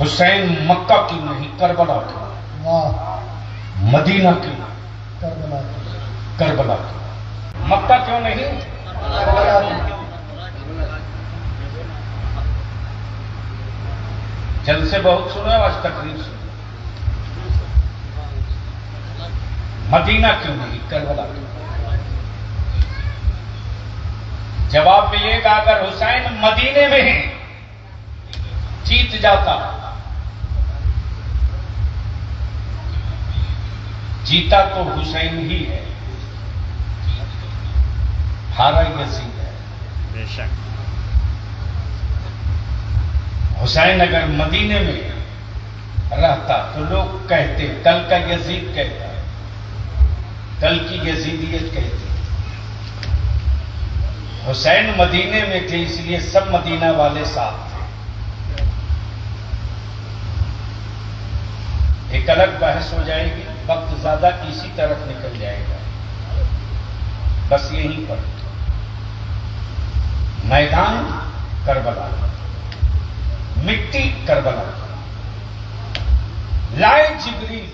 حسین مکہ کی نہیں کربلا کی، مدینہ کی، کربلا کی۔ مکہ کیوں نہیں؟ جلد سے بہت سنا، آج تقریر سنا۔ مدینہ کیوں نہیں؟ کربلا کیوں؟ جواب ملے گا اگر حسین مدینے میں ہیں جیت جاتا، جیتا تو حسین ہی ہے، ہارا یزید ہے۔ بے شک حسین اگر مدینے میں رہتا تو لوگ کہتے کل کا یزید کہتا، کل کی یزیدیت کہتی۔ حسین مدینے میں تھے اس لیے سب مدینہ والے ساتھ تھے۔ ایک الگ بحث ہو جائے گی، وقت زیادہ اسی طرف نکل جائے گا، بس یہیں پر میدان کربلا، مٹی کربلا، لائے جبریل،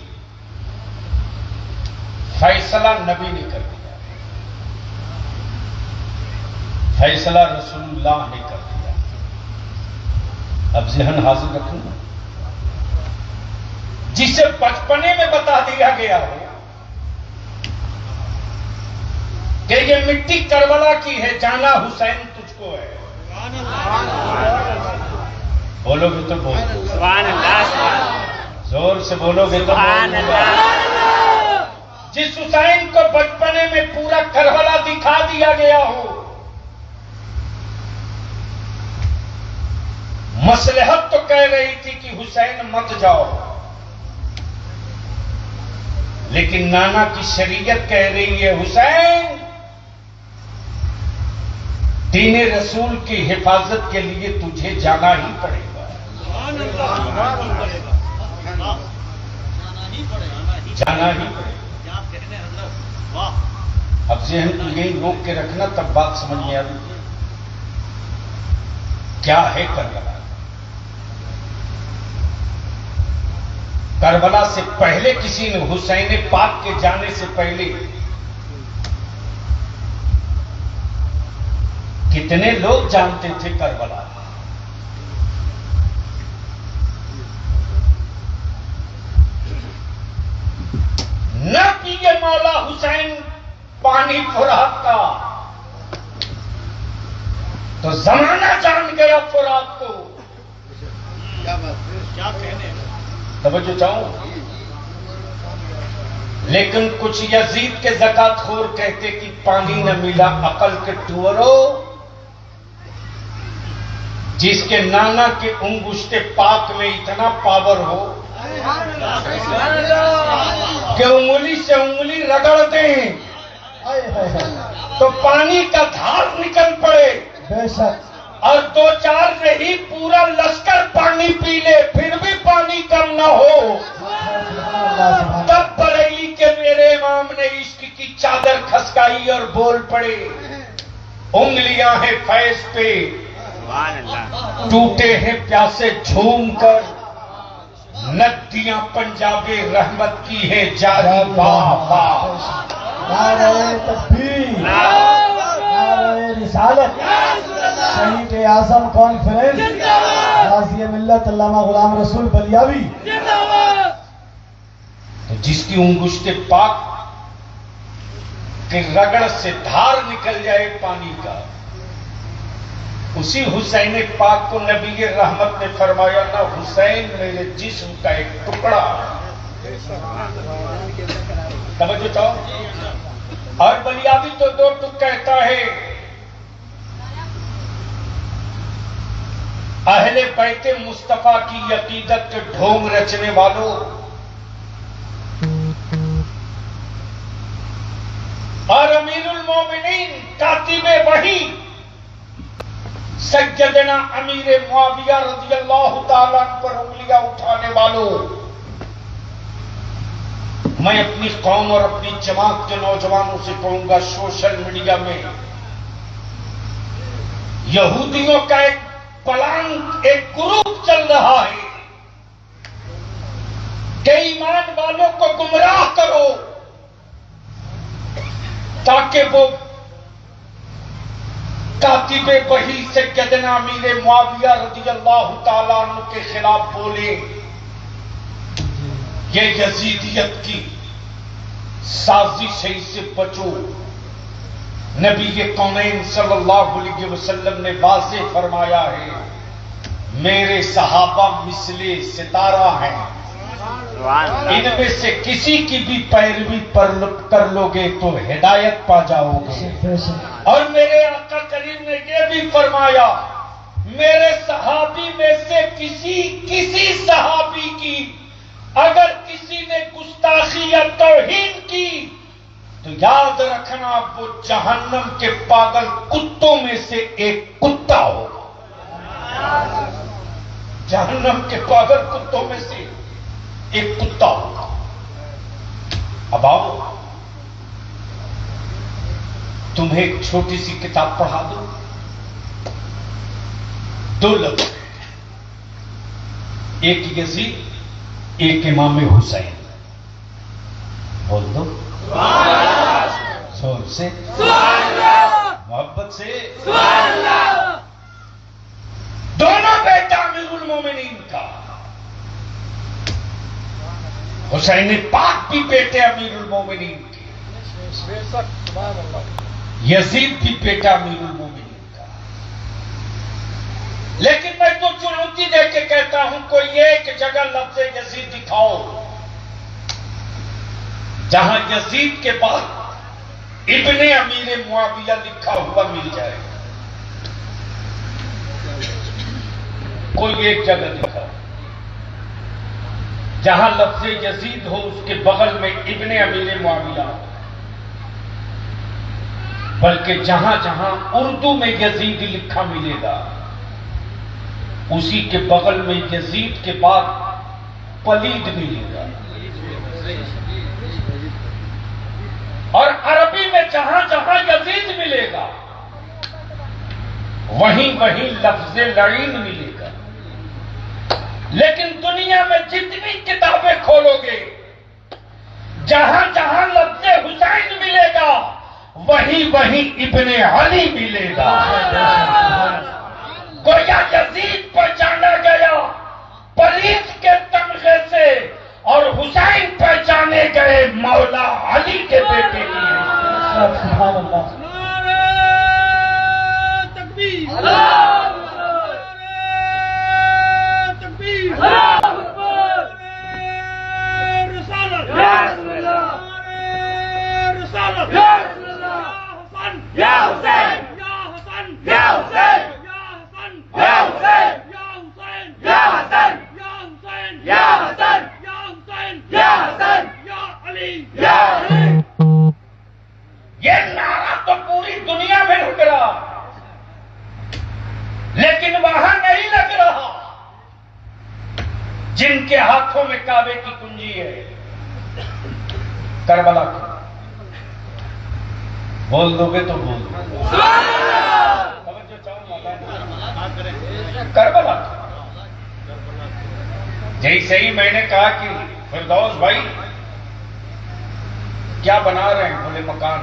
فیصلہ نبی نے کر دیا، فیصلہ رسول اللہ نے کر دیا۔ اب ذہن حاضر رکھوں، جسے بچپنے میں بتا دیا گیا ہو کہ یہ مٹی کربلا کی ہے، جانا حسین تجھ کو ہے، بولو گے تو بولو، سبحان اللہ، زور سے بولو گے تو سبحان اللہ۔ جس حسین کو بچپنے میں پورا کربلا دکھا دیا گیا ہو، مصلحت تو کہہ رہی تھی کہ حسین مت جاؤ، لیکن نانا کی شریعت کہہ رہی ہے حسین دین رسول کی حفاظت کے لیے تجھے جانا ہی پڑے گا، جانا ہی پڑے گا۔ اب ذہن کو یہی روک کے رکھنا، تب بات سمجھ میں آئی کیا ہے کربلا۔ کربلا سے پہلے کسی نے حسین پاک کے جانے سے پہلے کتنے لوگ جانتے تھے کربلا؟ نہ پیے مولا حسین پانی فرات کا تو زمانہ جان گیا فرات کو۔ توجہ چاہوں، لیکن کچھ یزید کے زکات خور کہتے کہ پانی نہ ملا عقل کے ٹورو، جس کے نانا کے انگشت پاک میں اتنا پاور ہو کہ انگلی سے انگلی رگڑ دیں تو پانی کا دھار نکل پڑے، اور دو چار نہیں پورا لشکر پانی پی لے پھر بھی پانی کم نہ ہو، تب بریلی کے میرے امام نے عشق کی چادر کھسکائی اور بول پڑے انگلیاں ہیں فیض پہ، ٹوٹے ہیں پیاسے جھوم کر، ندیاں پنجاب رحمت کی ہے جاری واہ واہ۔ نعرہ تکبیر، نعرہ رسالت، شہید اعظم کانفرنس، غازی ملت علامہ غلام رسول بلیاوی۔ تو جس کی انگشت پاک کے رگڑ سے دھار نکل جائے پانی کا، اسی حسین پاک کو نبی رحمت نے فرمایا نہ حسین میرے جسم کا ایک ٹکڑا، توجہ چاہو۔ اور بلیاوی تو دو ٹک کہتا ہے اہل بیت مصطفیٰ کی عقیدت کے ڈھونگ رچنے والوں، اور امیر المومنین کاتب وحی سیدنا امیر معاویہ رضی اللہ تعالیٰ پر انگلیاں اٹھانے والوں، میں اپنی قوم اور اپنی جماعت کے نوجوانوں سے کہوں گا سوشل میڈیا میں یہودیوں کا ایک پلان، ایک گروپ چل رہا ہے تاکہ وہ کاتب وحی سیدنا امیر معاویہ رضی اللہ تعالیٰ عنہ کے خلاف بولے، یہ یزیدیت کی سازش ہے، اس سے بچو۔ نبی کونین صلی اللہ علیہ وسلم نے واضح فرمایا ہے، میرے صحابہ مثل ستارہ ہیں، ان میں سے کسی کی بھی پیروی کر لو گے تو ہدایت پا جاؤ گے۔ اور میرے آقا کریم نے یہ بھی فرمایا، میرے صحابی میں سے کسی صحابی کی اگر کسی نے گستاخی یا توہین کی تو یاد رکھنا وہ جہنم کے پاگل کتوں میں سے ایک کتا ہوگا، جہنم کے پاگل کتوں میں سے ایک کتا ہوگا۔ اب آؤ تمہیں ایک چھوٹی سی کتاب پڑھا دو، 2 لفظ، ایک یزید ایک امام حسین، بول دو زور سے، محبت سے، دونوں بیٹا امیر المومنین کا، حسین پاک بھی بیٹے امیر المومنین کے، یزید بھی بیٹا امیر المومنین کا۔ لیکن میں تو چنوتی دے کے کہتا ہوں، کوئی ایک جگہ لفظ یزید دکھاؤ جہاں یزید کے بعد ابن امیر معاویہ لکھا ہوا مل جائے، کوئی ایک جگہ دکھاؤ جہاں لفظ یزید ہو اس کے بغل میں ابن امیر معاویہ ہو، بلکہ جہاں جہاں اردو میں یزید لکھا ملے گا اسی کے بغل میں یزید کے بعد پلید ملے گا، اور عربی میں جہاں جہاں یزید ملے گا وہیں وہیں لفظ لعین ملے گا۔ لیکن دنیا میں جتنی کتابیں کھولو گے جہاں جہاں لفظ حسین ملے گا وہیں وہیں ابن علی ملے گا۔ گویا یزید پہچانا گیا پلیت کے تمغے سے اور حسین پہچانے گئے مولا علی کے بیٹے کی۔ سبحان اللہ۔ تکبیر، تکبیر، رسالت، رسالت، یا حسین، یا حسن، یا حسین، یا حسین، یا حسین، یا حسین، یا حسین، یا حسین، یا حسین، یا علی، یا علی۔ یہ نعرہ تو پوری دنیا میں لگ رہا لیکن وہاں نہیں لگ رہا جن کے ہاتھوں میں کعبے کی کنجی ہے، کربلا کی۔ بول دو گے تو بول دو، کربلا کی۔ جیسے ہی میں نے کہا کہ فردوس بھائی کیا بنا رہے ہیں، بولے مکان۔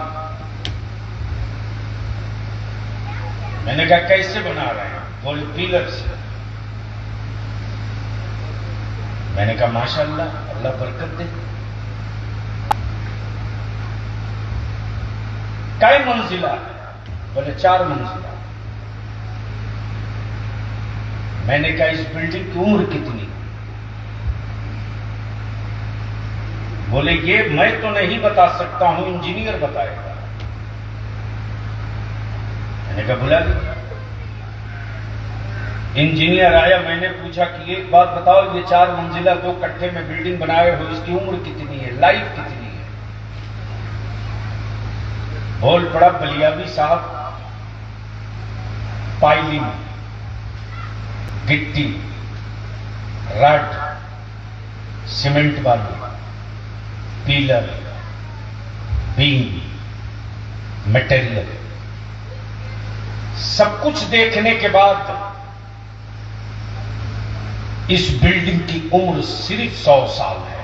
میں نے کہا کیسے بنا رہے ہیں، بولے پیلر سے۔ میں نے کہا ماشاءاللہ، اللہ برکت دے۔ کئی منزلہ؟ بولے 4 منزلہ۔ میں نے کہا اس بلڈنگ کی عمر کتنی؟ بولے یہ میں تو نہیں بتا سکتا ہوں، انجینئر بتائے گا۔ میں نے کہا بلا دیا۔ انجینئر آیا، میں نے پوچھا کہ ایک بات بتاؤ، یہ 4 منزلہ 2 کٹھے میں بلڈنگ بنائے ہو، اس کی عمر کتنی ہے، لائف کتنی ہے؟ بول پڑا بلیاوی صاحب، پائلنگ، گٹی، رڈ، سیمنٹ بالو، پیلر، بیم، مٹیریل، سب کچھ دیکھنے کے بعد اس بلڈنگ کی عمر صرف 100 سال ہے۔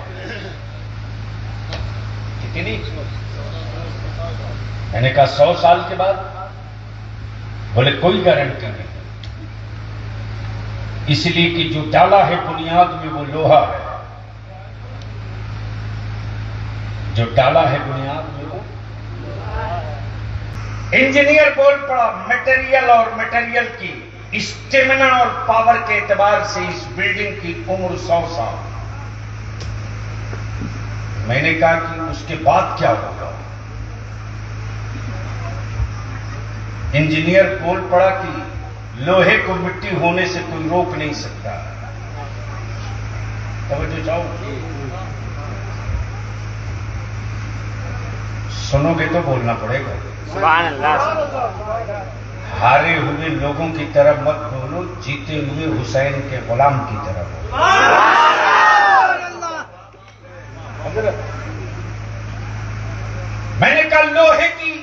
کتنی؟ میں نے کہا 100 سال کے بعد؟ بولے کوئی گارنٹی نہیں، اس لیے کہ جو ڈالا ہے بنیاد میں وہ لوہا ہے، جو ڈالا ہے بنیاد میں وہ انجینئر بول پڑا میٹیریل اور میٹیریل کی اسٹیمنا اور پاور کے اعتبار سے اس بلڈنگ کی عمر 100 سال۔ میں نے کہا کہ اس کے بعد کیا ہوگا؟ انجینئر بول پڑا کہ لوہے کو مٹی ہونے سے کوئی روک نہیں سکتا۔ توجہ چاہو، سنو گے تو بولنا پڑے گا۔ سبحان اللہ۔ ہارے ہوئے لوگوں کی طرف مت بولو، جیتے ہوئے حسین کے غلام کی طرف بولو۔ میں نے کہا لوہے کی،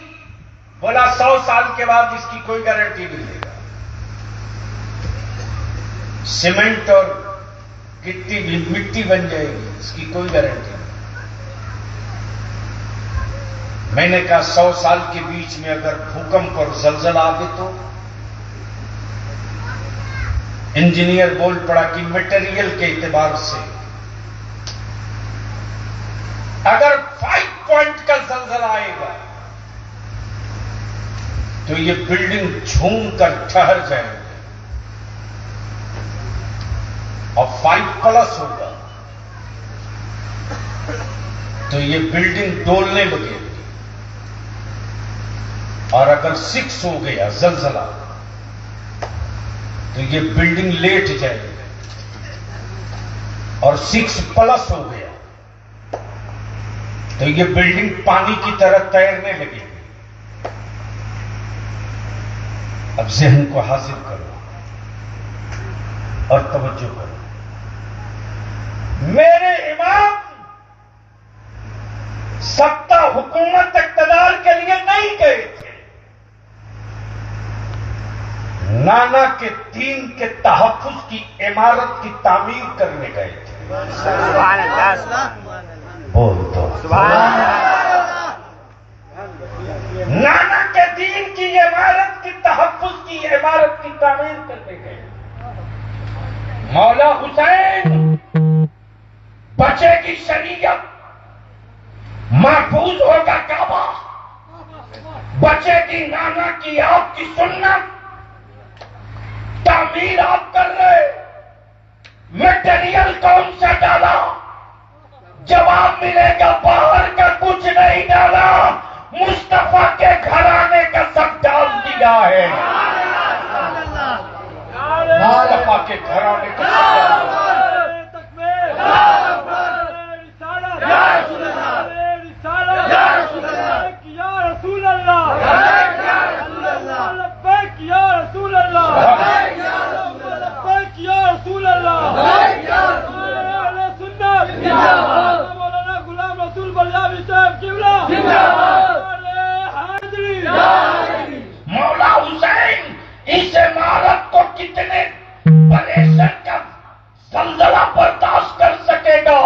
بولا 100 سال کے بعد اس کی کوئی گارنٹی نہیں دے گا۔ سیمنٹ اور گٹی بھی مٹی بن جائے گی، اس کی کوئی گارنٹی نہیں۔ میں نے کہا 100 سال کے بیچ میں اگر بھوکمپ اور زلزلہ آ گئے تو؟ انجینئر بول پڑا کہ میٹیریل کے اعتبار سے اگر 5 پوائنٹ کا زلزلہ آئے گا تو یہ بلڈنگ جھوم کر ٹھہر جائے گی، اور 5+ ہوگا تو یہ بلڈنگ ڈولنے لگے گی، اور اگر 6 ہو گیا زلزلہ تو یہ بلڈنگ لیٹ جائے گی، اور 6+ ہو گیا تو یہ بلڈنگ پانی کی طرح تیرنے لگے گی۔ اب ذہن کو حاضر کرو اور توجہ کرو۔ میرے امام ستا حکومت اقتدار کے لیے نہیں گئے تھے، نانا کے دین کے تحفظ کی عمارت کی تعمیر کرنے گئے تھے۔ سبحان اللہ۔ بول دو سبحان اللہ۔ نانا کے دین کی عمارت کی تحفظ کی عمارت کی تعمیر کرنے گئے۔ مولا حسین بچے گی شریعت، محفوظ ہوگا کعبہ، بچے گی نانا کی آپ کی سنت، تعمیر آپ کر رہے، میٹیریل کون سا ڈالا؟ جواب ملے گا باہر کا کچھ نہیں ڈالا، مصطفیٰ کے گھرانے کا سب ڈال دیا ہے۔ مصطفیٰ کے گھرانے کا سب ڈال دیا۔ مولا حسین اس عمارت کو کتنے پریشان کا زلزلہ برداشت کر سکے گا؟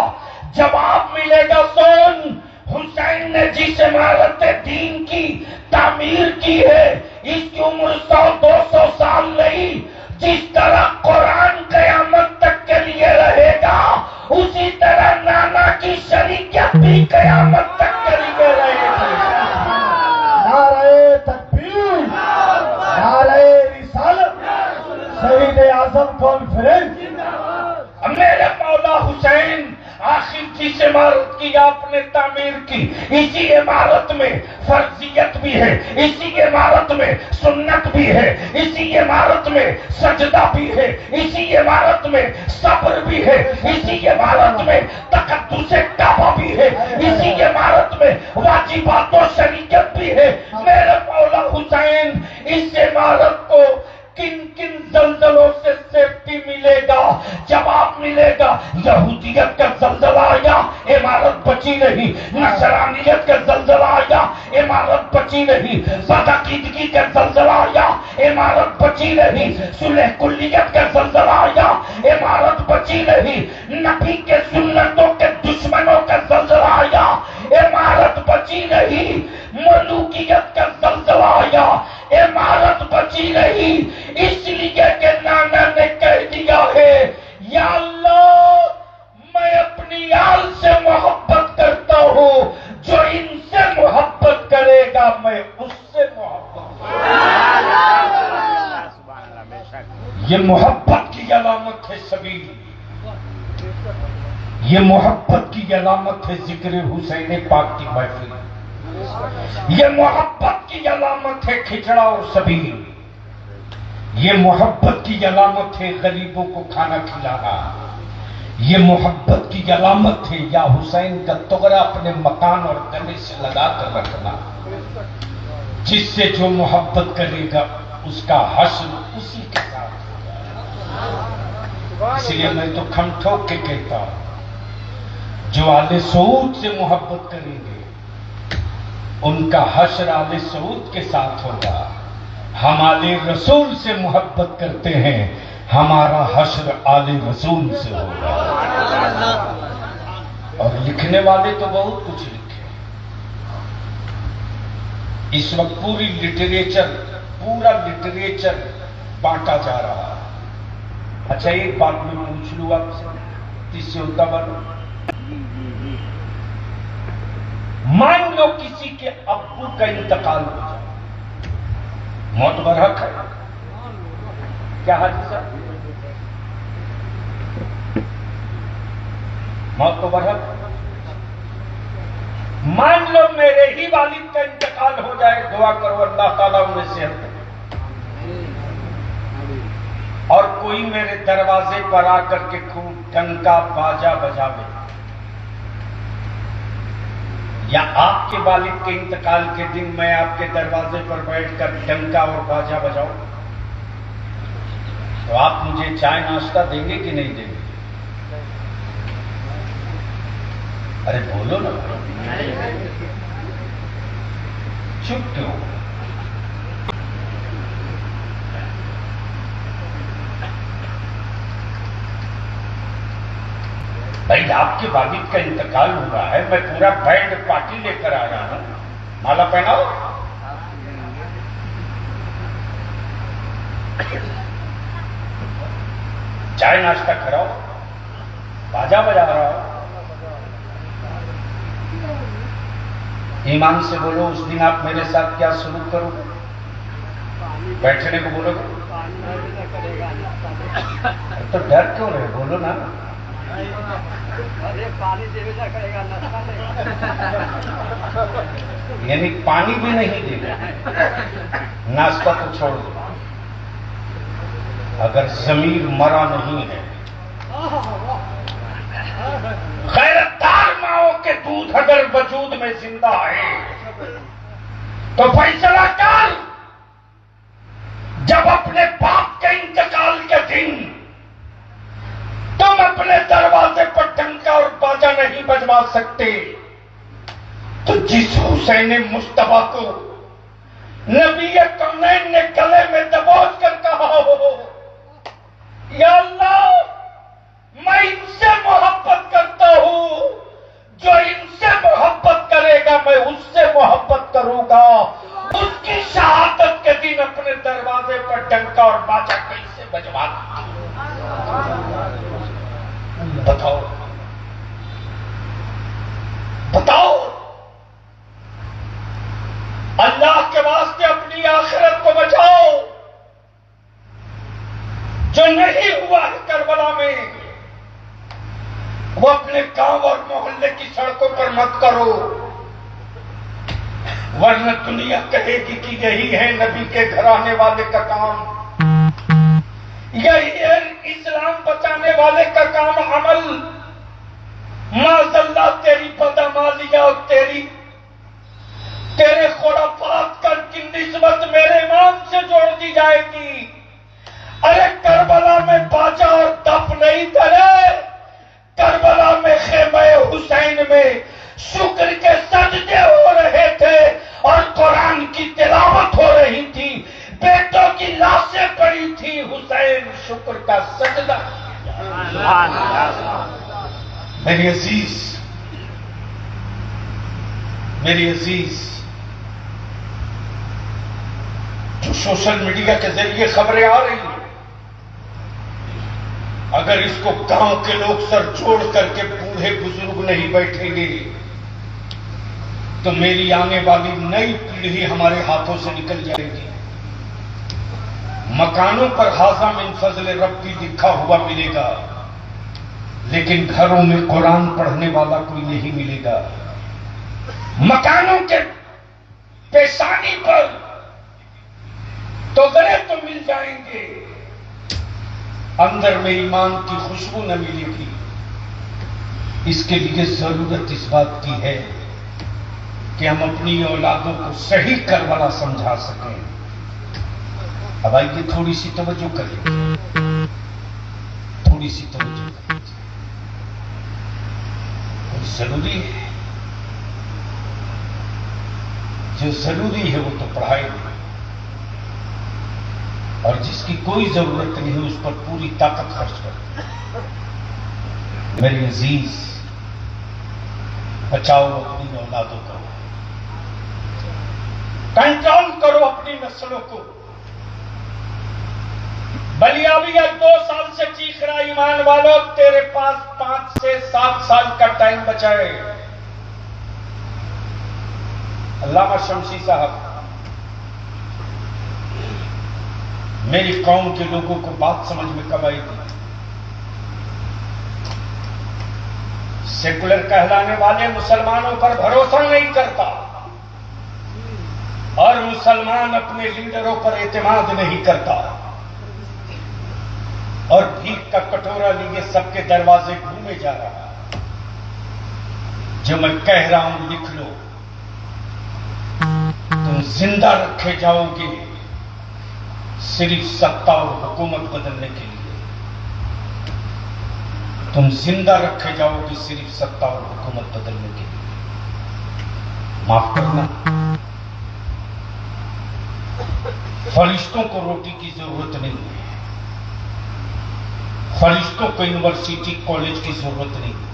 جواب ملے گا سن، حسین نے جس عمارت دین کی تعمیر کی ہے اس کی عمر 100-200 سال نہیں، جس طرح قرآن قیامت تک کے لیے رہے گا اسی طرح نانا کی شریعت بھی قیامت تک کے لیے رہے گی۔ نعرہ تکبیر، نعرہ رسالت، شہید اعظم کانفرنس۔ میرے مولا حسین آخر جس عمارت کی آپ نے تعمیر کی اسی عمارت میں فرضیت بھی ہے، اسی عمارت میں سنت بھی ہے، اسی عمارت میں سجدہ بھی ہے، اسی عمارت میں صبر بھی ہے، اسی عمارت میں تقدس کعبہ بھی ہے، اسی عمارت میں واجبات و شریعت بھی ہے۔ میرے مولا حسین اس عمارت کو کن کن زلزلوں سے سیفٹی ملے گا؟ جواب ملے گا یہودیت کا زلزلہ آیا عمارت بچی نہیں، نصرانیت کا زلزلہ آیا عمارت بچی نہیں، بدعقیدگی کا زلزلہ آیا عمارت بچی نہیں، صلح کلیت کا زلزلہ آیا عمارت بچی نہیں، نبی کے سنتوں کے دشمنوں کا زلزلہ آیا عمارت بچی نہیں، ملوکیت کا بچی رہی، اس لیے کہ نانا نے کہہ دیا ہے یا اللہ میں اپنی آل سے محبت کرتا ہوں، جو ان سے محبت کرے گا میں اس سے محبت کروں گا۔ یہ محبت کی علامت ہے سبیل، یہ محبت کی علامت ہے ذکر حسین پاک کی محفل، یہ محبت کی علامت ہے کھچڑا اور سبیل، یہ محبت کی علامت ہے غریبوں کو کھانا کھلانا، یہ محبت کی علامت ہے یا حسین کا تغرا اپنے مکان اور گلے سے لگا کر رکھنا، جس سے جو محبت کرے گا اس کا حشر اسی کے ساتھ ہوگا۔ اس لیے میں تو کھم ٹھوک کے کہتا ہوں جو آل سعود سے محبت کریں گے ان کا حشر آل سعود کے ساتھ ہوگا، ہم آل رسول سے محبت کرتے ہیں ہمارا حشر آل رسول سے ہوگا۔ اور لکھنے والے تو بہت کچھ لکھے، اس وقت پورا لٹریچر بانٹا جا رہا ہے۔ اچھا ایک بات میں پوچھ لوں آپ سے، اس سے ہوتا بنو، مان لو کسی کے ابو کا انتقال ہو جائے، موت برحق ہے، کیا حادثہ؟ موت تو برحق۔ مان لو میرے ہی والد کا انتقال ہو جائے، دعا کرو اللہ تعالیٰ انہیں صحت دے، اور کوئی میرے دروازے پر آ کر کے خوب ڈنکا باجا بجاوے، یا آپ کے والد کے انتقال کے دن میں آپ کے دروازے پر بیٹھ کر ڈنکا اور باجا بجاؤں، تو آپ مجھے چائے ناشتہ دیں گے کہ نہیں دیں گے؟ ارے بولو نا، چپ کیوں؟ بھائی آپ کے والد کا انتقال ہوا ہے، میں پورا بینڈ پارٹی لے کر آیا ہوں، مالا پہناؤ، چائے ناشتہ کراؤ، باجا بجا رہا ہو، ایمان سے بولو اس دن آپ میرے ساتھ کیا سلوک کرو گے؟ بیٹھنے کو بولو گے؟ تو ڈر کیوں رہے؟ بولو نا۔ یعنی پانی بھی نہیں دے گا، ناشتہ تو چھوڑ دو، اگر ضمیر مرا نہیں ہے، غیرتدار ماؤں کے دودھ اگر وجود میں زندہ ہے تو فیصلہ کر، جب اپنے باپ کے انتقال کے دن تم اپنے دروازے پر ڈنکا اور باجا نہیں بجوا سکتے، تو جس حسین مصطفیٰ کو نبی کونین نے گلے میں دبوچ کر کہا ہو یا اللہ میں ان سے محبت کرتا ہوں، جو ان سے محبت کرے گا میں اس سے محبت کروں گا، اس کی شہادت کے دن اپنے دروازے پر ڈنکا اور باجا کیسے بجوا دوں؟ بتاؤ بتاؤ، اللہ کے واسطے اپنی آخرت کو بچاؤ، جو نہیں ہوا ہے کربلا میں وہ اپنے گاؤں اور محلے کی سڑکوں پر مت کرو، ورنہ دنیا کہے گی کہ یہی ہے نبی کے گھرانے والے کا کام، یہی ہے اسلام بچانے والے کا کام عمل۔ معاذ اللہ تیری بدعمالیہ اور تیرے خرافات کا کی نسبت میرے امام سے جوڑ دی جائے گی۔ ارے کربلا میں باجا اور دف نہیں تھے، کربلا میں خیمہ حسین میں شکر کے سجدے ہو رہے تھے اور قرآن کی تلاوت ہو رہی تھی، بیٹوں کی لاشیں پڑی تھی، حسین شکر کا سجدہ۔ میری عزیز جو سوشل میڈیا کے ذریعے خبریں آ رہی ہیں، اگر اس کو گاؤں کے لوگ سر جوڑ کر کے بوڑھے بزرگ نہیں بیٹھیں گے تو میری آنے والی نئی پیڑھی ہمارے ہاتھوں سے نکل جائے گی۔ مکانوں پر ھذا من فضل ربی لکھا ہوا ملے گا، لیکن گھروں میں قرآن پڑھنے والا کوئی نہیں ملے گا۔ مکانوں کے پیشانی پر تو گرے تو مل جائیں گے، اندر میں ایمان کی خوشبو نہ ملے گی۔ اس کے لیے ضرورت اس بات کی ہے کہ ہم اپنی اولادوں کو صحیح کربلا سمجھا سکیں۔ اب آئیے تھوڑی سی توجہ کریں، تھوڑی سی توجہ کریں۔ اور ضروری ہے، جو ضروری ہے وہ تو پڑھائی ہے، اور جس کی کوئی ضرورت نہیں ہے اس پر پوری طاقت خرچ کرو۔ میرے عزیز، بچاؤ اپنی اولادوں کو، کنٹرول کرو اپنی نسلوں کو۔ بلیاوی آج 2 سال سے چیخ رہا، ایمان والوں تیرے پاس 5 سے 7 سال کا ٹائم بچا ہے۔ علامہ شمسی صاحب میری قوم کے لوگوں کو بات سمجھ میں کب آئی تھی؟ سیکولر کہلانے والے مسلمانوں پر بھروسہ نہیں کرتا، اور مسلمان اپنے لیڈروں پر اعتماد نہیں کرتا، اور بھیک کا کٹورا لیے سب کے دروازے گھومے جا رہا۔ جو میں کہہ رہا ہوں لکھ لو، تم زندہ رکھے جاؤ گے صرف ستا اور حکومت بدلنے کے لیے۔ تم زندہ رکھے جاؤ گے صرف ستا اور حکومت بدلنے کے لیے۔ معاف کرنا، فرشتوں کو روٹی کی ضرورت نہیں ہے، فرشتوں کو یونیورسٹی کالج کی ضرورت نہیں ہے،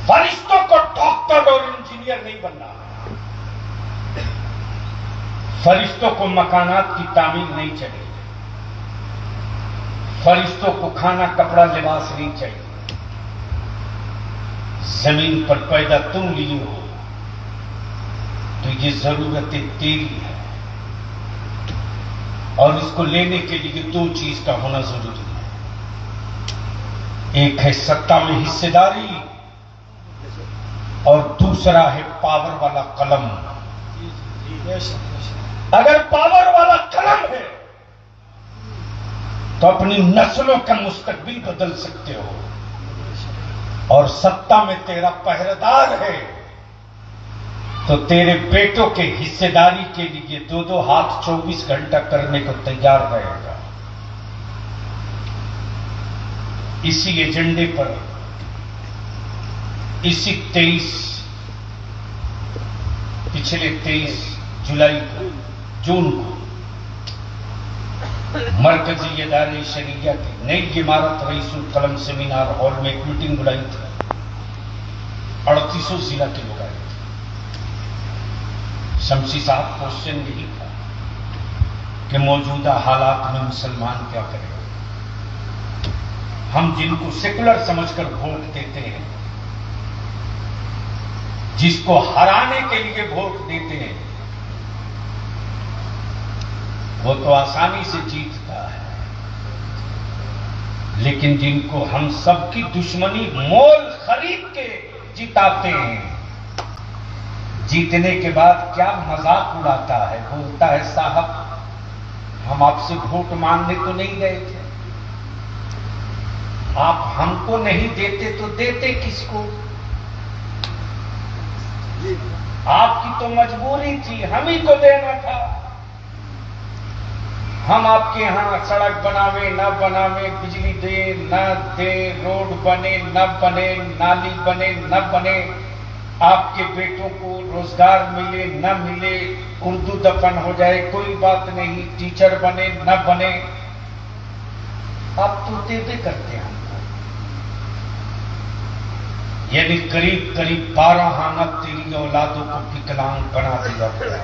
فرشتوں کو ڈاکٹر اور انجینئر نہیں بننا، فرشتوں کو مکانات کی تعمیر نہیں چاہیے، فرشتوں کو کھانا کپڑا لباس نہیں چاہیے۔ زمین پر پیدا تم لیے ہو تو یہ ضرورتیں تیری ہے، اور اس کو لینے کے لیے 2 چیز کا ہونا ضروری ہے۔ ایک ہے ستا میں حصہ داری، اور دوسرا ہے پاور والا قلم۔ اگر پاور والا قلم ہے تو اپنی نسلوں کا مستقبل بدل سکتے ہو، اور ستا میں تیرا پہرےدار ہے تو تیرے بیٹوں کے حصہ داری کے لیے 2 ہاتھ 24 گھنٹہ کرنے کو تیار رہے گا۔ اسی ایجنڈے پر اسی پچھلے 23 جون کو مرکزی ادارے شریعہ کی نئی عمارت رئیس القلم سیمینار ہال میں ایک میٹنگ بلائی تھی۔ 3800 ضلع کے لوگ آئے تھے۔ شمسی صاحب کوشچن یہی تھا کہ موجودہ حالات میں مسلمان کیا کریں؟ ہم جن کو سیکولر سمجھ کر ووٹ دیتے ہیں، جس کو ہرانے کے لیے ووٹ دیتے ہیں، وہ تو آسانی سے جیتتا ہے، لیکن جن کو ہم سب کی دشمنی مول خرید کے جتاتے ہیں، جیتنے کے بعد کیا مذاق اڑاتا ہے، بولتا ہے صاحب ہم آپ سے ووٹ مانگنے تو نہیں گئے تھے، آپ ہم کو نہیں دیتے تو دیتے کس کو؟ آپ کی تو مجبوری تھی، ہم ہی کو دینا تھا۔ ہم آپ کے ہاں سڑک بناوے نہ بناوے، بجلی دے نہ دے، روڈ بنے نہ بنے، نالی بنے نہ بنے، آپ کے بیٹوں کو روزگار ملے نہ ملے، اردو دفن ہو جائے کوئی بات نہیں، ٹیچر بنے نہ بنے، آپ تو دے کرتے ہیں ہم کو۔ یعنی قریب 12 آنا تیری اولادوں کو وکلانگ بنا دیا گیا۔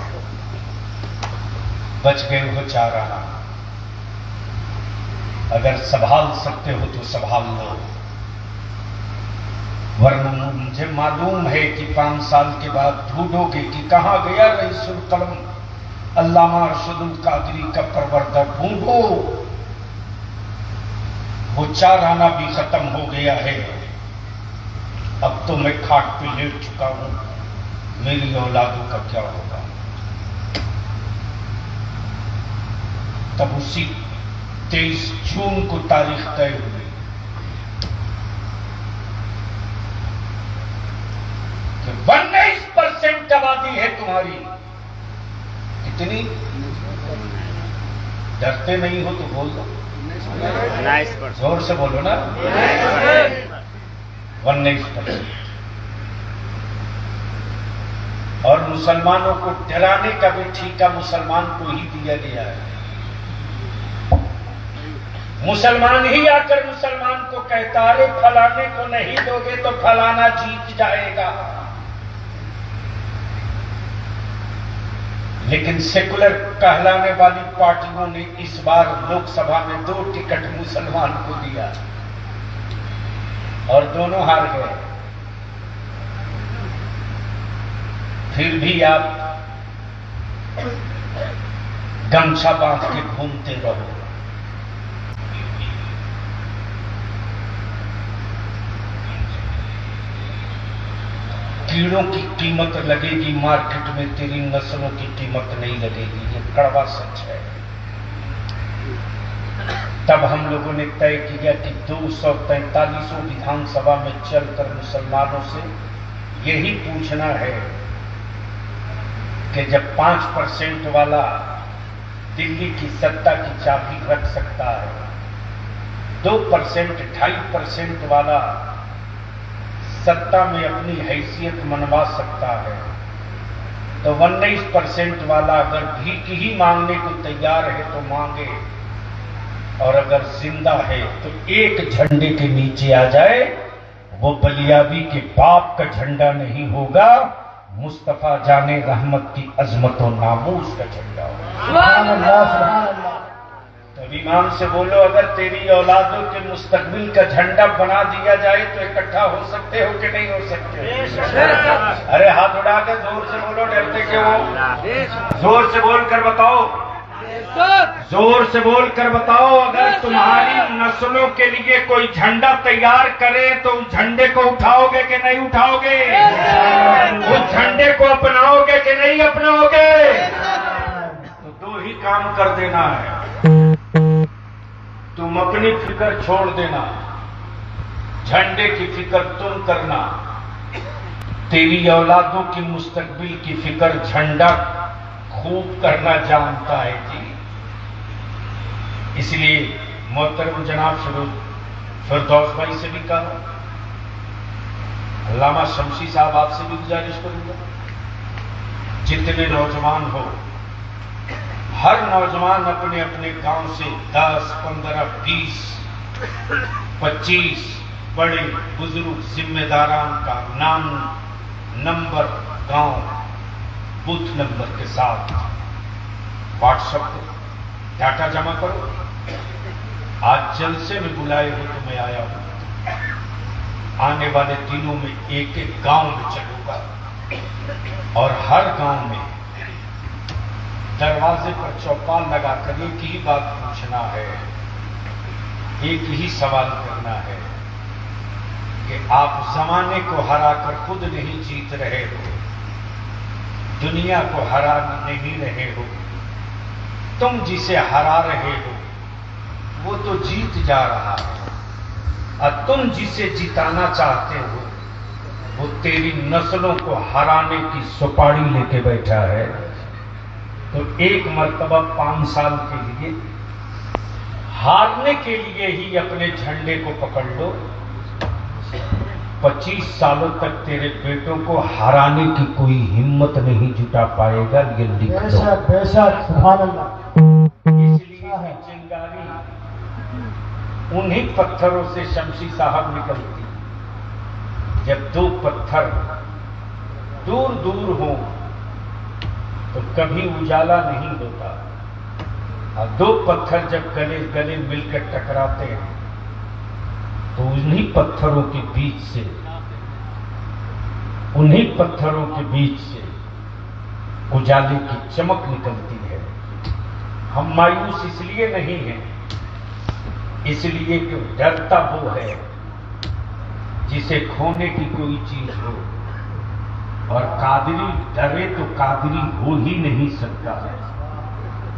بچ گئے ہو چارانہ، اگر سنبھال سکتے ہو تو سنبھال لو، ورنہ مجھے معلوم ہے کہ 5 سال کے بعد ڈھونڈو گے کہ کہاں گیا رئیس القلم علامہ ارشد القادری کا پروردہ، ڈھونڈو۔ وہ چارانہ بھی ختم ہو گیا ہے، اب تو میں کھاٹ پہ لیٹ چکا ہوں، میری اولادوں کا کیا ہوگا؟ تب اسی 23 جون کو تاریخ طے ہوئی کہ 19% آبادی ہے تمہاری۔ کتنی؟ ڈرتے نہیں ہو تو بول دو، زور سے بولو نا، 19%۔ اور مسلمانوں کو ڈرانے کا بھی ٹھیکہ مسلمان کو ہی دیا گیا ہے۔ مسلمان ہی آ کر مسلمان کو کہتا ہے فلانے کو نہیں دو گے تو فلانا جیت جائے گا۔ لیکن سیکولر کہلانے والی پارٹیوں نے اس بار لوک سبھا میں 2 ٹکٹ مسلمان کو دیا اور دونوں ہار گئے۔ پھر بھی آپ گمچھا باندھ کے گھومتے رہو۔ کیڑوں کی قیمت لگے گی مارکیٹ میں، تیری نسلوں کی قیمت نہیں لگے گی، یہ کڑوا سچ ہے۔ تب ہم لوگوں نے طے کیا کہ 243 وِدھان سبھا میں چل کر مسلمانوں سے یہی پوچھنا ہے کہ جب 5% والا دلی کی سطح کی چابی رکھ سکتا ہے، 2%، 2.5% والا سطح میں اپنی حیثیت منوا سکتا ہے، تو 19% والا اگر بھیک ہی مانگنے کو تیار ہے تو مانگے، اور اگر زندہ ہے تو ایک جھنڈے کے نیچے آ جائے۔ وہ بلیابی کے باپ کا جھنڈا نہیں ہوگا، مصطفیٰ جان رحمت کی عظمت و ناموس کا جھنڈا ہوگا۔ سبحان اللہ، سبحان اللہ۔ اب امام سے بولو اگر تیری اولادوں کے مستقبل کا جھنڈا بنا دیا جائے تو اکٹھا ہو سکتے ہو کہ نہیں ہو سکتے؟ ارے ہاتھ اڑا کے زور سے بولو، ڈرتے کیوں ہو؟ زور سے بول کر بتاؤ، زور سے بول کر بتاؤ، اگر تمہاری نسلوں کے لیے کوئی جھنڈا تیار کرے تو اس جھنڈے کو اٹھاؤ گے کہ نہیں اٹھاؤ گے؟ اس جھنڈے کو اپناؤ گے کہ نہیں اپناؤ گے؟ تو 2 ہی کام کر دینا ہے، تم اپنی فکر چھوڑ دینا، جھنڈے کی فکر تم کرنا، تیری اولادوں کی مستقبل کی فکر جھنڈا خوب کرنا جانتا ہے جی۔ اس لیے محترم جناب فردوس بھائی سے بھی کہا، علامہ شمسی صاحب آپ سے بھی گزارش کروں گا، جتنے نوجوان ہو، ہر نوجوان اپنے اپنے گاؤں سے 10، 15، 20، 25 بڑے بزرگ ذمہ داران کا نام، نمبر، گاؤں، بوتھ نمبر کے ساتھ واٹس ایپ پر ڈاٹا جمع کرو۔ آج جلسے میں بلائے ہو تو میں آیا ہوں، آنے والے دنوں میں ایک گاؤں میں چلوں گا اور ہر گاؤں میں دروازے پر چوپال لگا کر ایک ہی بات پوچھنا ہے، ایک ہی سوال کرنا ہے کہ آپ زمانے کو ہرا کر خود نہیں جیت رہے ہو، دنیا کو ہرا نہیں رہے ہو، تم جسے ہرا رہے ہو وہ تو جیت جا رہا ہے، اور تم جسے جتانا چاہتے ہو وہ تیری نسلوں کو ہرانے کی سپاڑی لے کے بیٹھا ہے۔ تو ایک مرتبہ 5 سال کے لیے ہارنے کے لیے ہی اپنے جھنڈے کو پکڑ لو، 25 سالوں تک تیرے بیٹوں کو ہرانے کی کوئی ہمت نہیں جٹا پائے گا، یہ لکھ بے دو۔ شک، بے شک، سبحان اللہ۔ اس لیے چنگاری انہی پتھروں سے شمسی صاحب نکلتی، جب 2 پتھر دور دور ہوں تو کبھی اجالا نہیں ہوتا، اور دو پتھر جب گلے گلے مل کر ٹکراتے ہیں تو انہی پتھروں کے بیچ سے اجالے کی چمک نکلتی ہے. ہم مایوس اس لیے نہیں ہیں، اس لیے کہ ڈرتا وہ ہے جسے کھونے کی کوئی چیز ہو، اور قادری ڈرے تو قادری ہو ہی نہیں سکتا.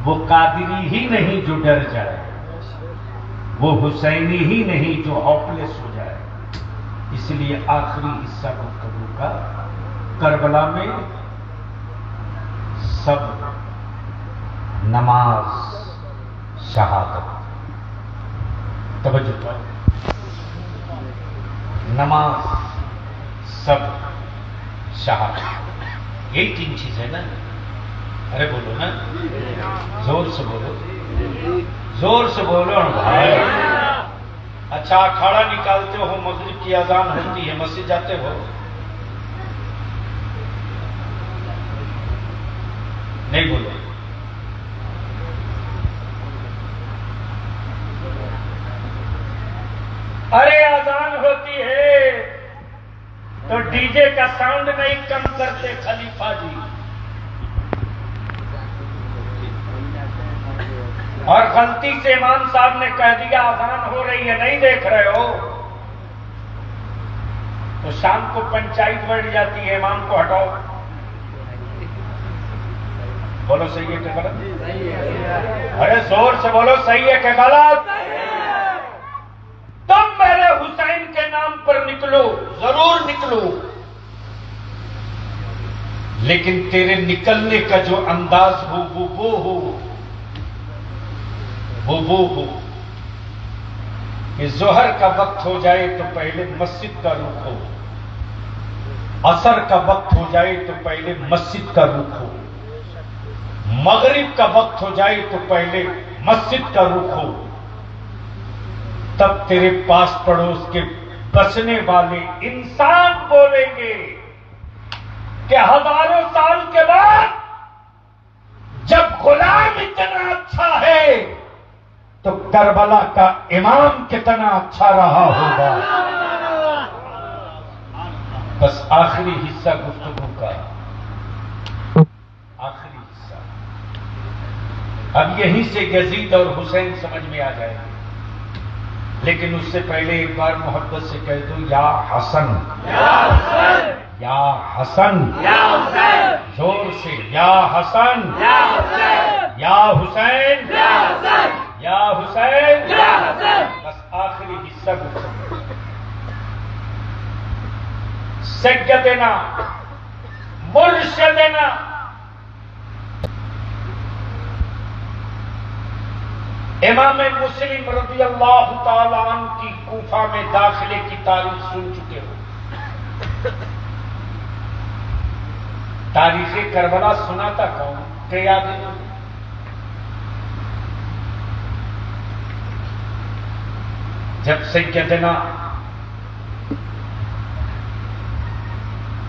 وہ قادری ہی نہیں جو ڈر جائے، وہ حسینی ہی نہیں جو ہوپلیس ہو جائے. اس لیے آخری حصہ گفتگو کا کربلا میں سب نماز شہادت. توجہ، نماز سب شہادت، یہی تین چیز ہے نا. ارے بولو نا، زور سے بولو، زور سے بولو بھائی. اچھا اکھاڑا نکالتے ہو، مغرب کی اذان ہوتی ہے، مسجد جاتے ہو؟ نہیں بولو. ارے اذان ہوتی ہے تو ڈی جے کا ساؤنڈ نہیں کم کرتے خلیفہ جی. اور غلطی سے امام صاحب نے کہہ دیا اذان ہو رہی ہے، نہیں دیکھ رہے ہو، تو شام کو پنچایت بڑھ جاتی ہے، امام کو ہٹاؤ. بولو صحیح ہے کہ غلط؟ ارے زور سے بولو، صحیح ہے کہ غلط؟ تم میرے حسین کے نام پر نکلو، ضرور نکلو، لیکن تیرے نکلنے کا جو انداز ہو وہ ہو کہ ظہر کا وقت ہو جائے تو پہلے مسجد کا رخ ہو، عصر کا وقت ہو جائے تو پہلے مسجد کا رخ ہو، مغرب کا وقت ہو جائے تو پہلے مسجد کا رخ ہو. تب تیرے پاس پڑوس کے بسنے والے انسان بولیں گے کہ ہزاروں سال کے بعد جب غلام اتنا اچھا ہے تو کربلا کا امام کتنا اچھا رہا ہوگا. بس آخری حصہ گفتگو کا، آخری حصہ. اب یہیں سے یزید اور حسین سمجھ میں آ جائے گے، لیکن اس سے پہلے ایک بار محبت سے کہہ دو یا حسن، یا حسن، یا حسن، یا حسین. زور سے یا حسن، یا حسین، یا حسین، یا حسین، یا حسین، یا حسین. بس آخری حصہ گفتگو. سیدنا مرشدنا امام مسلم رضی اللہ تعالی عنہ کی کوفہ میں داخلے کی تاریخ سن چکے ہو. تاریخ کربلا سنا تھا کون؟ کہ یاد ہے؟ جب سیدنا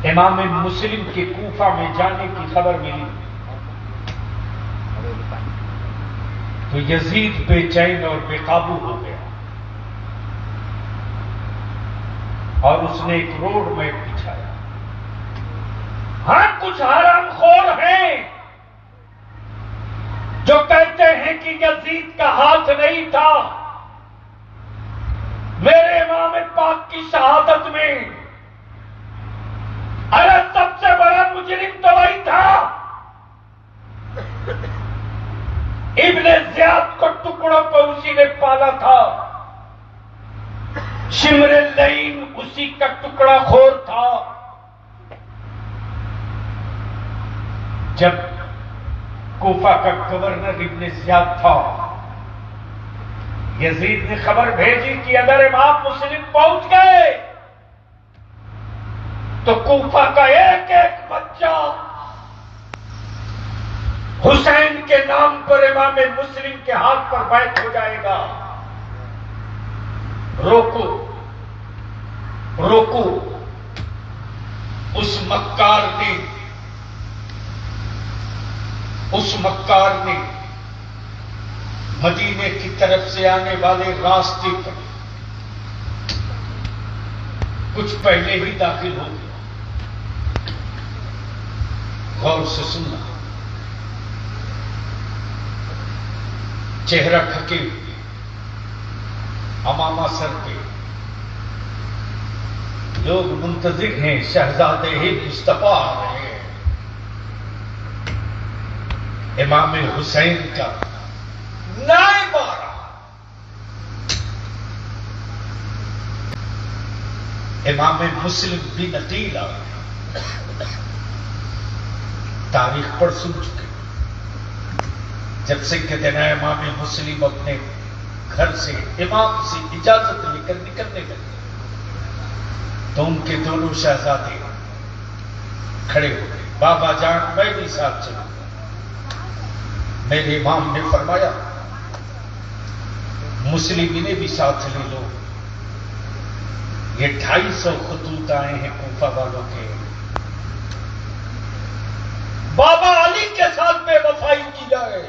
امام مسلم کے کوفہ میں جانے کی خبر ملی تو یزید بے چین اور بے قابو ہو گیا، اور اس نے ایک روڈ میپ بچھایا. ہاں کچھ حرام خور ہیں جو کہتے ہیں کہ یزید کا ہاتھ نہیں تھا میرے امام پاک کی شہادت میں. ارے سب سے بڑا مجرم تو وہی تھا. ابن زیاد کو ٹکڑوں پہ اسی نے پالا تھا، شمر اللعین اسی کا ٹکڑا خور تھا. جب کوفہ کا گورنر ابن زیاد تھا، یزید نے خبر بھیجی کہ اگر امام مسلم پہنچ گئے تو کوفہ کا ایک ایک بچہ حسین کے نام پر امام مسلم کے ہاتھ پر بیعت ہو جائے گا. روکو روکو. اس مکار نے مدینے کی طرف سے آنے والے راستے پر کچھ پہلے ہی داخل ہو گیا. غور سے سننا. چہرہ ڈھکے ہوئے، امامہ سر پہ، لوگ منتظر ہیں شہزادے مصطفیٰ آ رہے ہیں. امام حسین کا نائب آ رہا. امام مسلم بھی نقیل آ رہا. تاریخ پر سن چکے. جب سے کہتے ہیں امام مسلم اپنے گھر سے امام سے اجازت لے کر نکلنے لگے تو ان کے دونوں شہزادے کھڑے ہو گئے. بابا جان میں بھی ساتھ چلوں گا. میرے امام نے فرمایا مسلم انہیں بھی ساتھ لے لو. یہ 250 خطوط آئے ہیں کوفہ والوں کے. بابا علی کے ساتھ بے وفائی کی جائے.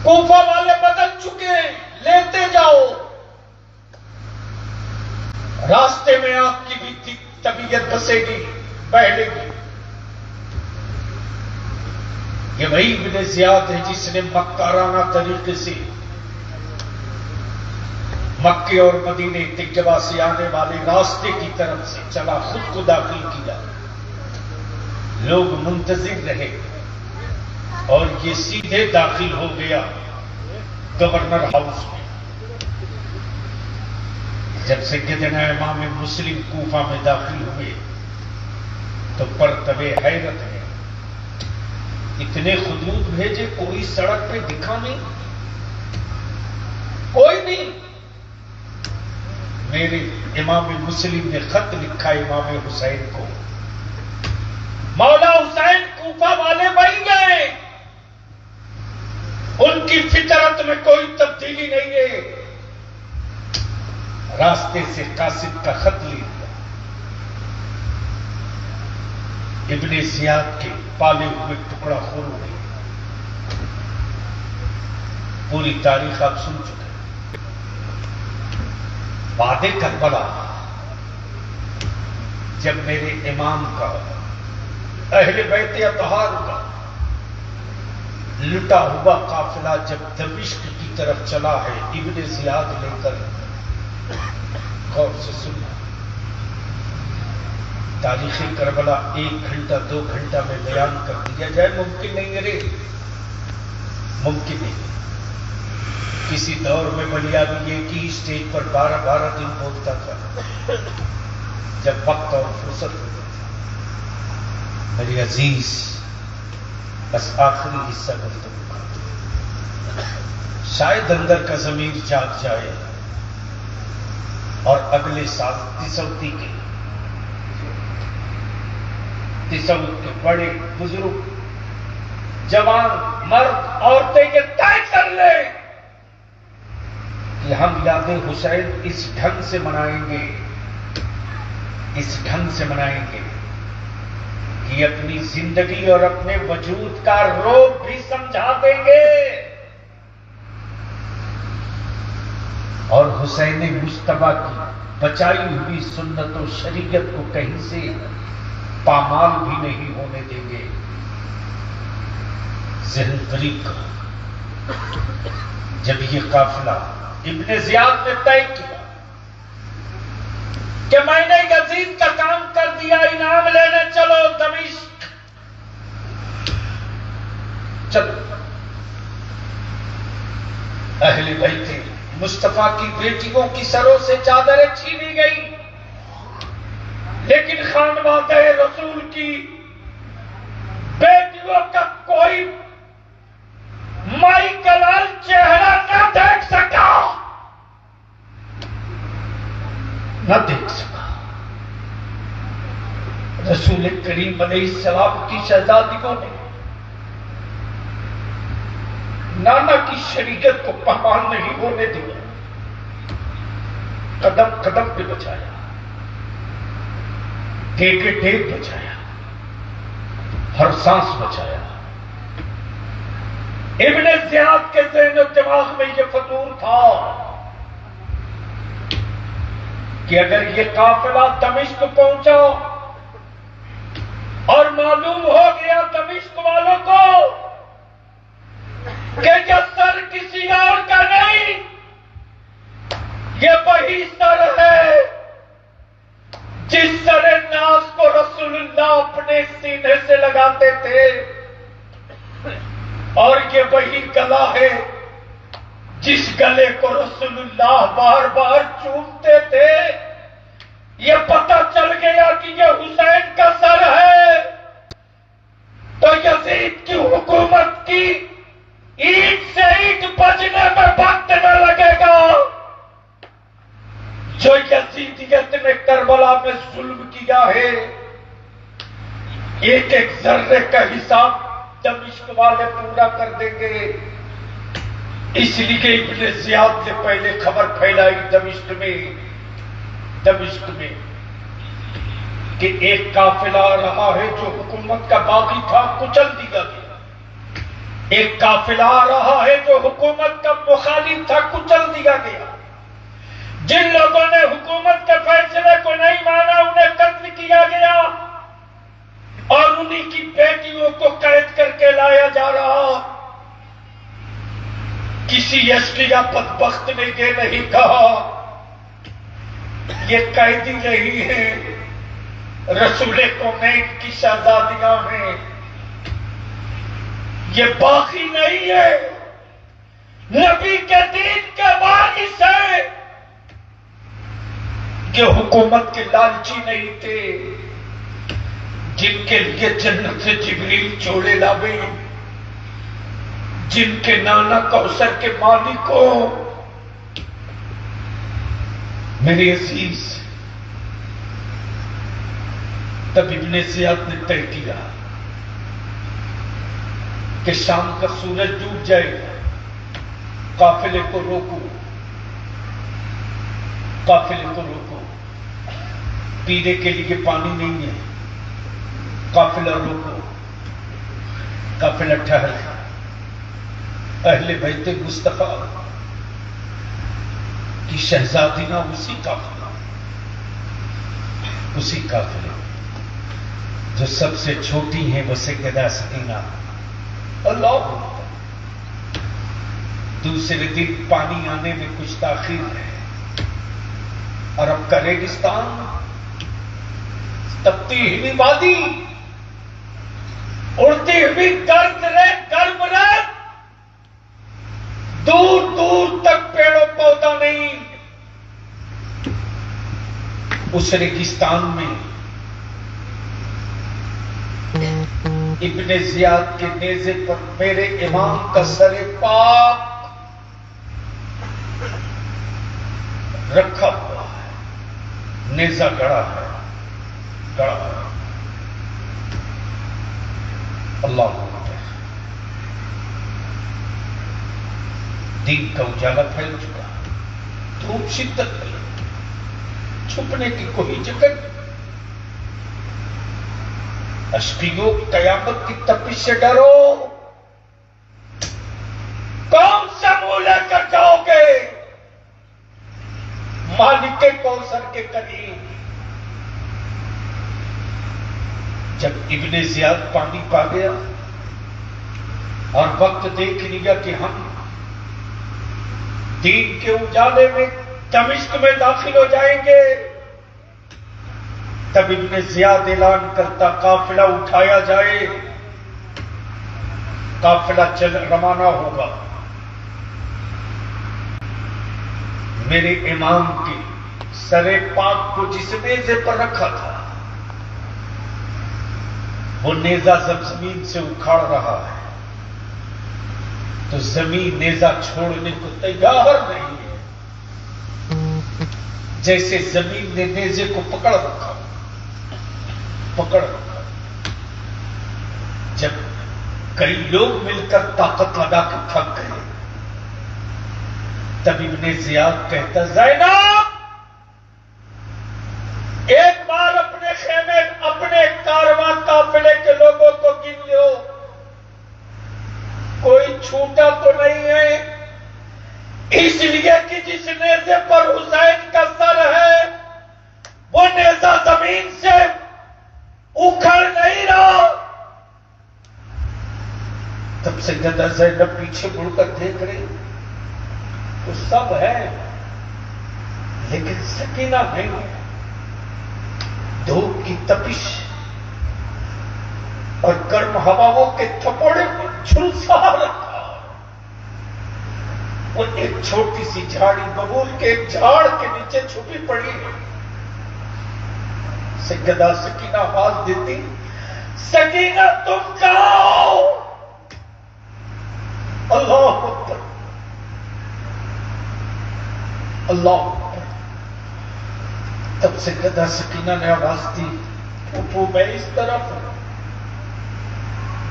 کوفہ والے بدل چکے ہیں، لیتے جاؤ. راستے میں آپ کی بھی طبیعت بسے گی، بہلے گی. یہ وہی ابن زیاد ہے جس نے مکارانہ طریقے سے مکے اور مدینے تجوا سے آنے والے راستے کی طرف سے چلا، خود کو داخل کیا. لوگ منتظر رہے اور یہ سیدھے داخل ہو گیا گورنر ہاؤس میں. جب سیدنا امام مسلم کوفہ میں داخل ہوئے تو پرتبے حیرت ہے. اتنے خطوط بھیجے، کوئی سڑک پہ دکھا نہیں، کوئی نہیں. میرے امام مسلم نے خط لکھا امام حسین کو، مولا حسین کوفہ والے بن گئے، ان کی فطرت میں کوئی تبدیلی نہیں ہے. راستے سے قاصد کا خط لے لیا. ابن زیاد کے پالے ہوئے ٹکڑا خور ہو گئے. پوری تاریخ آپ سن چکے. بعد کربلا جب میرے امام کا، اہل بیت اطہار کا لٹا ہوا قافلہ جب دمشق کی طرف چلا ہے ابن زیاد لے کر، غور سے سننا. تاریخ کربلا 1 گھنٹہ 2 گھنٹہ میں بیان کر دیا جائے ممکن نہیں ہے. ممکن نہیں. کسی دور میں بلیا بھی ایک ہی اسٹیج پر 12 دن بولتا تھا جب وقت اور فرصت ہوتا تھا. میری عزیز، بس آخری حصہ گفتگو کا، شاید اندر کا ضمیر جاگ جائے اور اگلے سال تسوتی کے بڑے بزرگ جوان مرد عورتیں یہ طے کر لیں کہ ہم یاد حسین اس ڈھنگ سے منائیں گے، اس ڈھنگ سے منائیں گے کہ اپنی زندگی اور اپنے وجود کا روب بھی سمجھا دیں گے. اور حسین مجتبیٰ کی بچائی ہوئی سنت و شریعت کو کہیں سے پامال بھی نہیں ہونے دیں گے. ذہن غریب کا جب یہ قافلہ ابن زیاد نے طے کیا کہ میں نے یزید کا کام کر دیا، انعام لینے چلو دمشق. چلو. اہل بیت مصطفیٰ کی بیٹیوں کی سروں سے چادریں چھینی گئی، لیکن خانوادہ رسول کی بیٹیوں کا کوئی مائی کا لال چہرہ نہ دیکھ سکا، نہ دیکھ سکا. رسول کریم علیہ السلام کی شہزادیوں نے نانا کی شریعت کو پامال نہیں ہونے دیا، قدم قدم پہ بچایا، ٹیک ٹیک بچایا، ہر سانس بچایا. ابن زیاد کے ذہن و دماغ میں یہ فطور تھا کہ اگر یہ قافلہ دمشق پہنچا اور معلوم ہو گیا دمشق والوں کو کہ یہ سر کسی اور کا نہیں، یہ وہی سر ہے جس سر ناز کو رسول اللہ اپنے سینے سے لگاتے تھے، اور یہ وہی گلا ہے جس گلے کو رسول اللہ بار بار چومتے تھے، یہ پتہ چل گیا کہ یہ حسین کا سر ہے، تو یزید کی حکومت کی اینٹ سے اینٹ بجنے میں وقت نہ لگے گا۔ جو یزیدیت نے کربلا میں ظلم کیا ہے، ایک ایک ذرے کا حساب دمشق والے پورا کر دیں گے۔ اس لیے ابن زیاد نے پہلے خبر پھیلائی دمشق میں کہ ایک قافلہ آ رہا ہے جو حکومت کا باغی تھا، کچل دیا گیا۔ ایک قافلہ آ رہا ہے جو حکومت کا مخالف تھا، کچل دیا گیا۔ جن لوگوں نے حکومت کے فیصلے کو نہیں مانا انہیں قتل کیا گیا، اور انہی کی بیٹیوں کو قید کر کے لایا جا رہا۔ کسی اشقیہ بدبخت نے یہ نہیں کہا یہ قیدی نہیں ہے، رسول کونین کی شہزادیاں ہیں، یہ باقی نہیں ہے، نبی کے دین کے وارث ہے۔ یہ حکومت کے لالچی نہیں تھے جن کے لیے جنت سے جبریل جوڑے لاوے، جن کے نانا کوثر کے مالک کو۔ میرے عزیز، تب ابن زیاد نے طے کیا کہ شام کا سورج ڈوب جائے گا، قافلے کو روکو، قافلے کو روکو، پینے کے لیے پانی نہیں ہے، قافلہ روکو، قافلہ ٹھہر گیا۔ اہل بیت مصطفیٰ کی شہزادیاں اسی قافلے جو سب سے چھوٹی ہیں وہ سیدہ سکینہ، اللہ دوسرے دن پانی آنے میں کچھ تاخیر ہے، عرب کا ریگستان، تپتی ہوئی وادی، اڑتی ہوئی گرم ریت، دور دور تک پیڑ و پودا نہیں۔ اس ریگستان میں ابن زیاد کے نیزے پر میرے امام کا سر پاک رکھا ہوا ہے، نیزہ گڑا ہے، اللہ دین کا اجالا پھیل چکا، دھوپ شدت پھیل، چھپنے کی کوئی جگہ نہیں۔ اشقیوں قیامت کی تپش سے ڈرو، کون سا منہ لے کر جاؤ گے مالک کوثر کے قریب؟ جب ابن زیاد پانی پا گیا اور وقت دیکھ لیا کہ ہم دین کے اجالے میں دمشق میں داخل ہو جائیں گے، تب ابن زیاد اعلان کرتا قافلہ اٹھایا جائے، قافلہ چل روانہ ہوگا۔ میرے امام کے سر پاک کو جس نیزے پر رکھا تھا وہ نیزہ جب زمین سے اکھاڑ رہا ہے تو زمین نیزہ چھوڑنے کو تیار نہیں ہے، جیسے زمین نے نیزے کو پکڑ رکھا۔ جب کئی لوگ مل کر طاقت لگا کے تھک گئے تب ابن زیاد کہتا زینب ایک بار اپنے خیمے اپنے کارواں قافلے کے لوگوں کو گن لو، کوئی چھوٹا تو نہیں ہے، اس لیے کہ جس نیزے پر حسین کا سر ہے وہ نیزہ زمین سے اکھڑ نہیں رہا۔ تب سیدہ زینب پیچھے مڑ کر دیکھ رہی، تو سب ہے لیکن سکینہ نہیں ہے۔ دھوپ کی تپش اور گرم ہواؤں کے تھپڑے کو جھلسا رکھا، وہ ایک چھوٹی سی جھاڑی ببول کے ایک جھاڑ کے نیچے چھپی پڑی ہے۔ سیدہ سکینہ آواز دیتی، سکینہ تم کہاں ہو؟ اللہ اکبر، اللہ اکبر۔ تب سیدہ سکینہ نے آواز دی، پھوپھو میں اس طرف ہوں،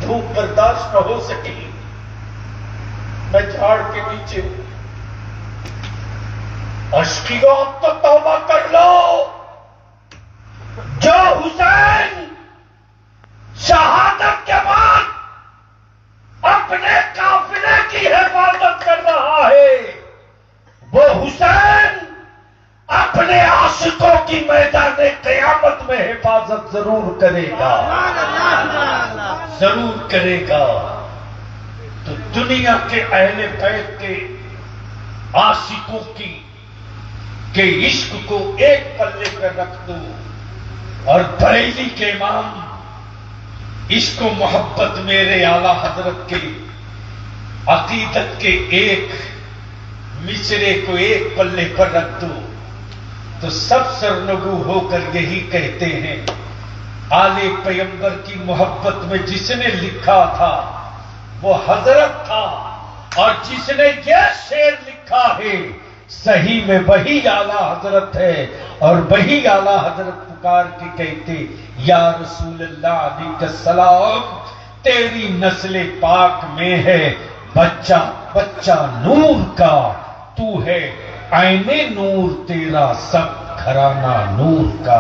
دھوپ برداشت نہ ہو سکی، میں جھاڑ کے نیچے ہوں۔ اشکیوں اب تو توبہ کر لو، جو حسین شہادت کے بعد اپنے قافلے کی حفاظت کر رہا ہے، وہ حسین اپنے عاشقوں کی میدان قیامت میں حفاظت ضرور کرے گا، ضرور کرے گا۔ تو دنیا کے اہل بیت کے عاشقوں کے عشق کو ایک پلے پہ رکھ دو، اور بریلی کے امام عشق و محبت میرے اعلی حضرت کے عقیدت کے ایک مصرے کو ایک پلے پر رکھ دو، تو سب سرنگو ہو کر یہی کہتے ہیں، آل پیغمبر کی محبت میں جس نے لکھا تھا وہ حضرت تھا، اور جس نے یہ شعر لکھا ہے صحیح میں وہی اعلی حضرت ہے، اور وہی اعلی حضرت پکار کے کہتے، یا رسول اللہ علیہ السلام تیری نسل پاک میں ہے بچہ بچہ نور کا، تو ہے عین نور تیرا سب گھرانہ نور کا۔